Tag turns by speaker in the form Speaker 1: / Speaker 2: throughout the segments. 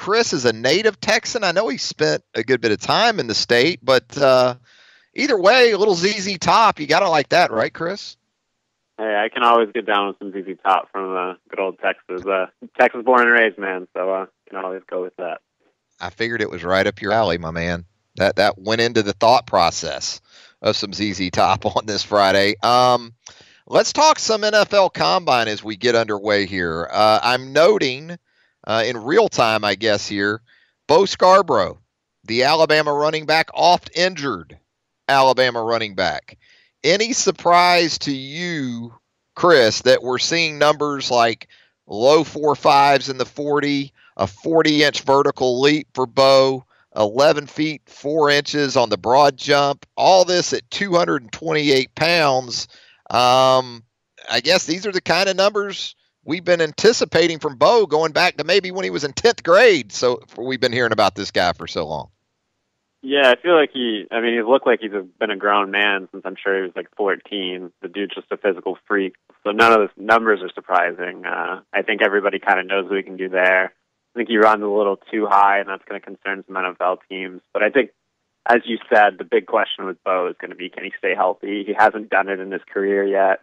Speaker 1: Chris is a native Texan. I know he spent a good bit of time in the state, but either way, a little ZZ Top, you got to like that, right, Chris?
Speaker 2: Hey, I can always get down with some ZZ Top from good old Texas. Texas born and raised, man, so can always go with that.
Speaker 1: I figured it was right up your alley, my man. That went into the thought process of some ZZ Top on this Friday. Let's talk some NFL Combine as we get underway here. I'm noting in real time, I guess here, Bo Scarborough, the Alabama running back, oft injured Alabama running back. Any surprise to you, Chris, that we're seeing numbers like low 4.5s in the 40, a 40-inch vertical leap for Bo, 11 feet 4 inches on the broad jump, all this at 228 pounds? I guess these are the kind of numbers we've been anticipating from Bo going back to maybe when he was in 10th grade. So we've been hearing about this guy for so long.
Speaker 2: Yeah, I feel like he's looked like he's been a grown man since I'm sure he was like 14. The dude's just a physical freak. So none of the numbers are surprising. I think everybody kind of knows what he can do there. I think he runs a little too high, and that's going to concern some NFL teams. But I think, as you said, the big question with Bo is going to be, can he stay healthy? He hasn't done it in his career yet.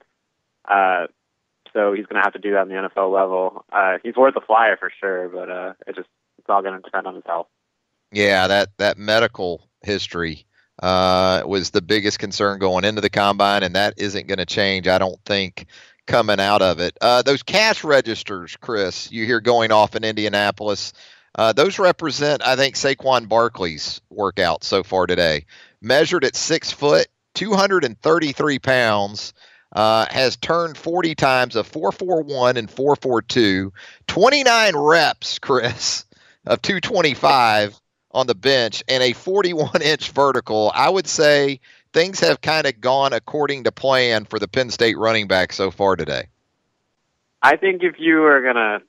Speaker 2: So he's going to have to do that on the NFL level. He's worth a flyer for sure, but it's all going to depend on his health.
Speaker 1: Yeah, that medical history was the biggest concern going into the Combine, and that isn't going to change, I don't think, coming out of it. Those cash registers, Chris, you hear going off in Indianapolis, those represent, I think, Saquon Barkley's workout so far today. Measured at 6 foot, 233 pounds, has turned 40 times, a 4.41 and 4.42, 29 reps, Chris, of 225 on the bench, and a 41-inch vertical. I would say things have kind of gone according to plan for the Penn State running back so far today.
Speaker 2: I think if you were going to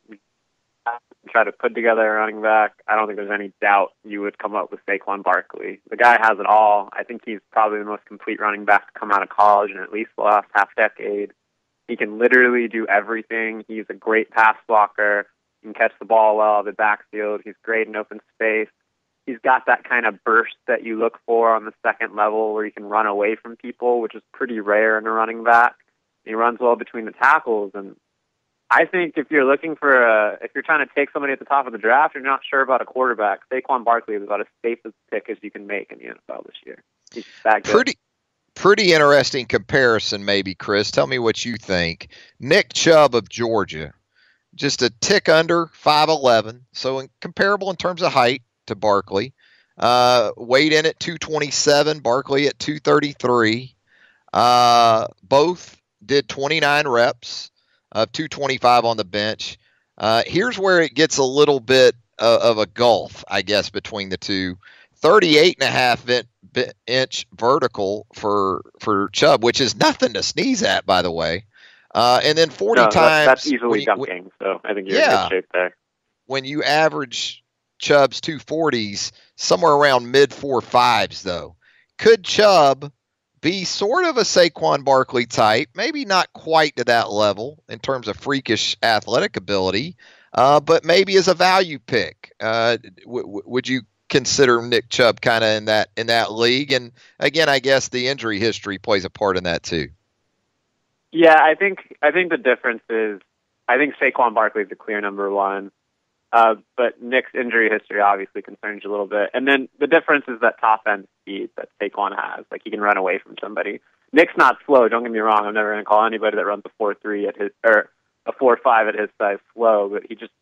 Speaker 2: try to put together a running back, I don't think there's any doubt you would come up with Saquon Barkley. The guy has it all. I think he's probably the most complete running back to come out of college in at least the last half decade. He can literally do everything. He's a great pass blocker. He can catch the ball well out of the backfield. He's great in open space. He's got that kind of burst that you look for on the second level where he can run away from people, which is pretty rare in a running back. He runs well between the tackles. And I think if you're looking for if you're trying to take somebody at the top of the draft, you're not sure about a quarterback, Saquon Barkley is about as safe a pick as you can make in the NFL this year. He's that good.
Speaker 1: Pretty interesting comparison, maybe, Chris. Tell me what you think. Nick Chubb of Georgia, just a tick under 5'11", so comparable in terms of height to Barkley. Weighed in at 227, Barkley at 233. Both did 29 reps of 225 on the bench. Here's where it gets a little bit of a gulf, I guess, between the two. 38.5-inch vertical for Chubb, which is nothing to sneeze at, by the way. And then 40 times.
Speaker 2: That's easily dunking, so I think you're in good shape there.
Speaker 1: When you average Chubb's 240s, somewhere around mid 4.5s, though. Could Chubb be sort of a Saquon Barkley type, maybe not quite to that level in terms of freakish athletic ability, but maybe as a value pick? Would you consider Nick Chubb kind of in that league? And again, I guess the injury history plays a part in that too.
Speaker 2: Yeah, I think the difference is I think Saquon Barkley is the clear number one. But Nick's injury history obviously concerns you a little bit. And then the difference is that top-end speed that Saquon has. Like, he can run away from somebody. Nick's not slow, don't get me wrong. I'm never going to call anybody that runs a 4.3 at his, or a 4.5 at his size slow, but he just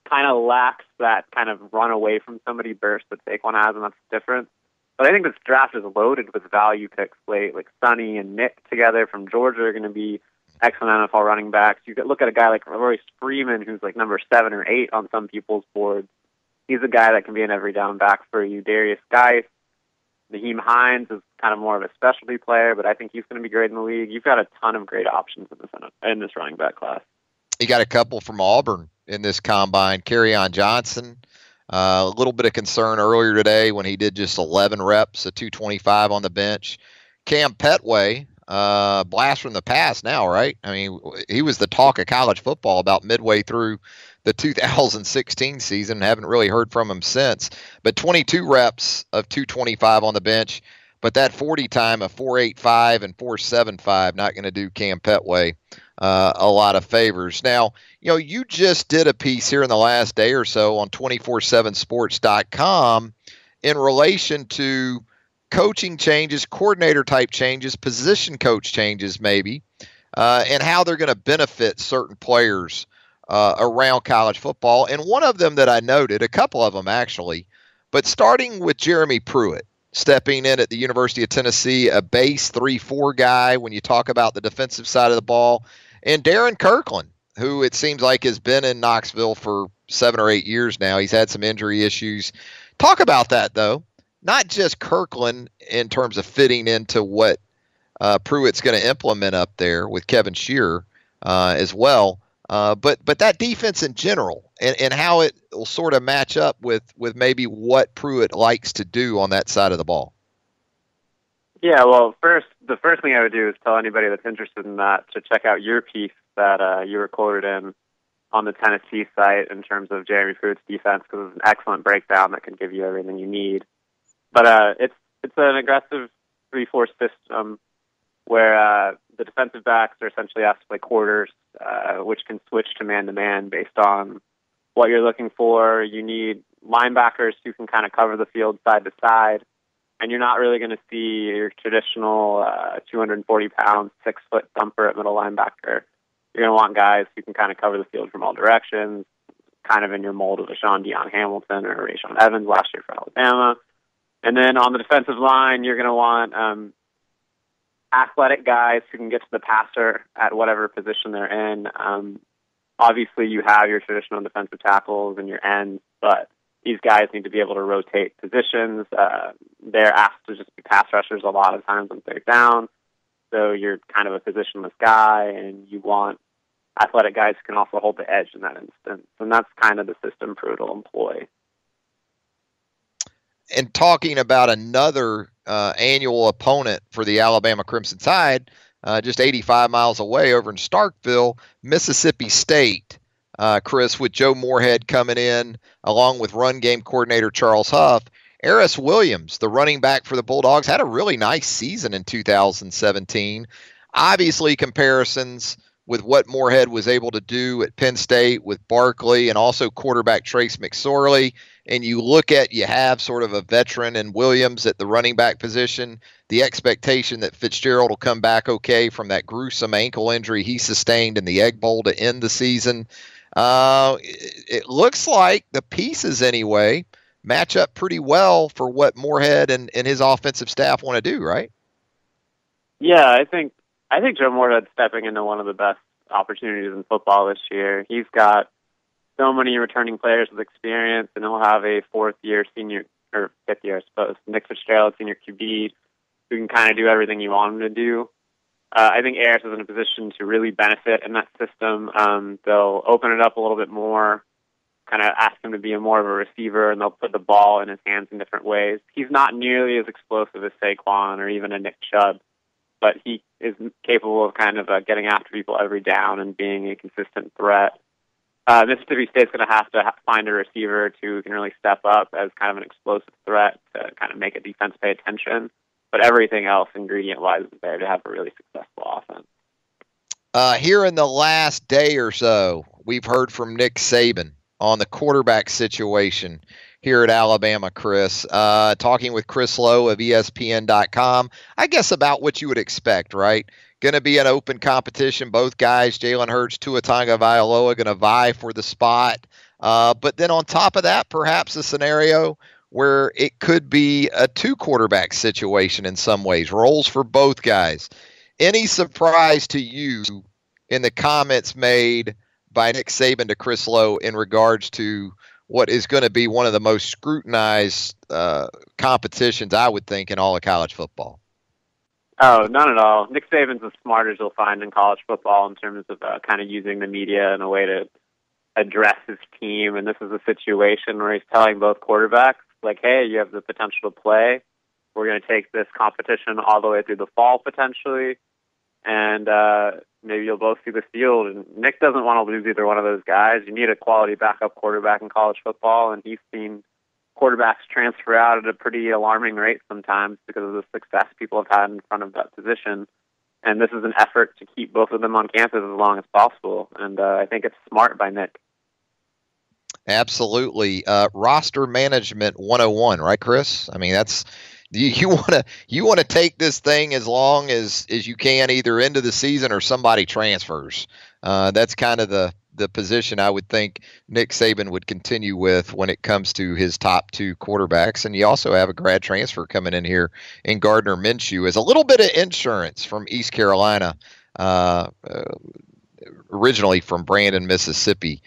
Speaker 2: kind of lacks that kind of run away from somebody burst that Saquon has, and that's different. But I think this draft is loaded with value picks late. Like, Sonny and Nick together from Georgia are going to be excellent NFL running backs. You could look at a guy like Royce Freeman, who's like number 7 or 8 on some people's boards. He's a guy that can be an every down back for you. Darius Geis, Naheem Hines is kind of more of a specialty player, but I think he's going to be great in the league. You've got a ton of great options in this running back class.
Speaker 1: You got a couple from Auburn in this combine. Kerryon Johnson, a little bit of concern earlier today when he did just 11 reps at 225 on the bench. Cam Petway, blast from the past now, right? I mean, he was the talk of college football about midway through the 2016 season. Haven't really heard from him since. But 22 reps of 225 on the bench. But that 40 time of 4.85 and 4.75 not going to do Cam Petway a lot of favors. Now, you just did a piece here in the last day or so on 247sports.com in relation to coaching changes, coordinator type changes, position coach changes maybe, and how they're going to benefit certain players around college football. And one of them that I noted, a couple of them actually, but starting with Jeremy Pruitt, stepping in at the University of Tennessee, a base 3-4 guy when you talk about the defensive side of the ball, and Darren Kirkland, who it seems like has been in Knoxville for 7 or 8 years now. He's had some injury issues. Talk about that, though. Not just Kirkland in terms of fitting into what Pruitt's going to implement up there with Kevin Shearer as well, but that defense in general and how it will sort of match up with maybe what Pruitt likes to do on that side of the ball.
Speaker 2: Yeah, well, the first thing I would do is tell anybody that's interested in that to check out your piece that you recorded in on the Tennessee site in terms of Jeremy Pruitt's defense, because it's an excellent breakdown that can give you everything you need. But it's an aggressive 3-4 system where the defensive backs are essentially asked to play quarters, which can switch to man-to-man based on what you're looking for. You need linebackers who can kind of cover the field side to side, and you're not really going to see your traditional 240-pound, 6-foot thumper at middle linebacker. You're going to want guys who can kind of cover the field from all directions, kind of in your mold of a Sean Dion Hamilton or Rashawn Evans last year for Alabama. And then on the defensive line, you're going to want athletic guys who can get to the passer at whatever position they're in. Obviously, you have your traditional defensive tackles and your ends, but these guys need to be able to rotate positions. They're asked to just be pass rushers a lot of times on third down. So you're kind of a positionless guy, and you want athletic guys who can also hold the edge in that instance. And that's kind of the system Pruitt will employ.
Speaker 1: And talking about another annual opponent for the Alabama Crimson Tide, just 85 miles away over in Starkville, Mississippi State, Chris, with Joe Moorhead coming in, along with run game coordinator Charles Huff. Eris Williams, the running back for the Bulldogs, had a really nice season in 2017. Obviously, comparisons with what Moorhead was able to do at Penn State with Barkley and also quarterback Trace McSorley. And you have sort of a veteran in Williams at the running back position, the expectation that Fitzgerald will come back okay from that gruesome ankle injury he sustained in the Egg Bowl to end the season. It looks like the pieces anyway match up pretty well for what Moorhead and his offensive staff want to do, right?
Speaker 2: Yeah, I think Joe Moorhead's stepping into one of the best opportunities in football this year. He's got so many returning players with experience, and he'll have a fifth year, I suppose, Nick Fitzgerald, senior QB, who can kind of do everything you want him to do. I think Eris is in a position to really benefit in that system. They'll open it up a little bit more, kind of ask him to be more of a receiver, and they'll put the ball in his hands in different ways. He's not nearly as explosive as Saquon or even a Nick Chubb, but he is capable of kind of getting after people every down and being a consistent threat. Mississippi State's going to have to find a receiver who can really step up as kind of an explosive threat to kind of make a defense pay attention. But everything else, ingredient-wise, is there to have a really successful offense.
Speaker 1: Here in the last day or so, we've heard from Nick Saban on the quarterback situation here at Alabama, Chris. Talking with Chris Lowe of ESPN.com, I guess about what you would expect, right? Going to be an open competition. Both guys, Jalen Hurts, Tua Tagovailoa, going to vie for the spot. But then on top of that, perhaps a scenario where it could be a two-quarterback situation in some ways, roles for both guys. Any surprise to you in the comments made by Nick Saban to Chris Lowe in regards to what is going to be one of the most scrutinized competitions, I would think, in all of college football?
Speaker 2: Oh, none at all. Nick Saban's as smart as you'll find in college football in terms of kind of using the media in a way to address his team. And this is a situation where he's telling both quarterbacks, like, hey, you have the potential to play. We're going to take this competition all the way through the fall, potentially. and maybe you'll both see the field. And Nick doesn't want to lose either one of those guys. You need a quality backup quarterback in college football, and he's seen quarterbacks transfer out at a pretty alarming rate sometimes because of the success people have had in front of that position. And this is an effort to keep both of them on campus as long as possible. And I think it's smart by Nick.
Speaker 1: Absolutely. Roster management 101, right, Chris? I mean, that's you want to take this thing as long as you can, either into the season or somebody transfers. That's kind of the position I would think Nick Saban would continue with when it comes to his top two quarterbacks. And you also have a grad transfer coming in here in Gardner Minshew as a little bit of insurance from East Carolina, originally from Brandon, Mississippi,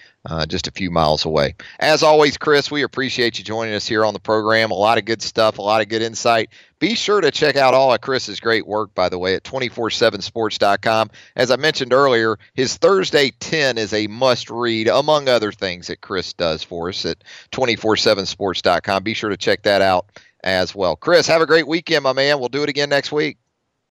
Speaker 1: just a few miles away. As always, Chris, we appreciate you joining us here on the program. A lot of good stuff, a lot of good insight. Be sure to check out all of Chris's great work, by the way, at 247sports.com. As I mentioned earlier, his Thursday 10 is a must-read, among other things that Chris does for us at 247sports.com. Be sure to check that out as well. Chris, have a great weekend, my man. We'll do it again next week.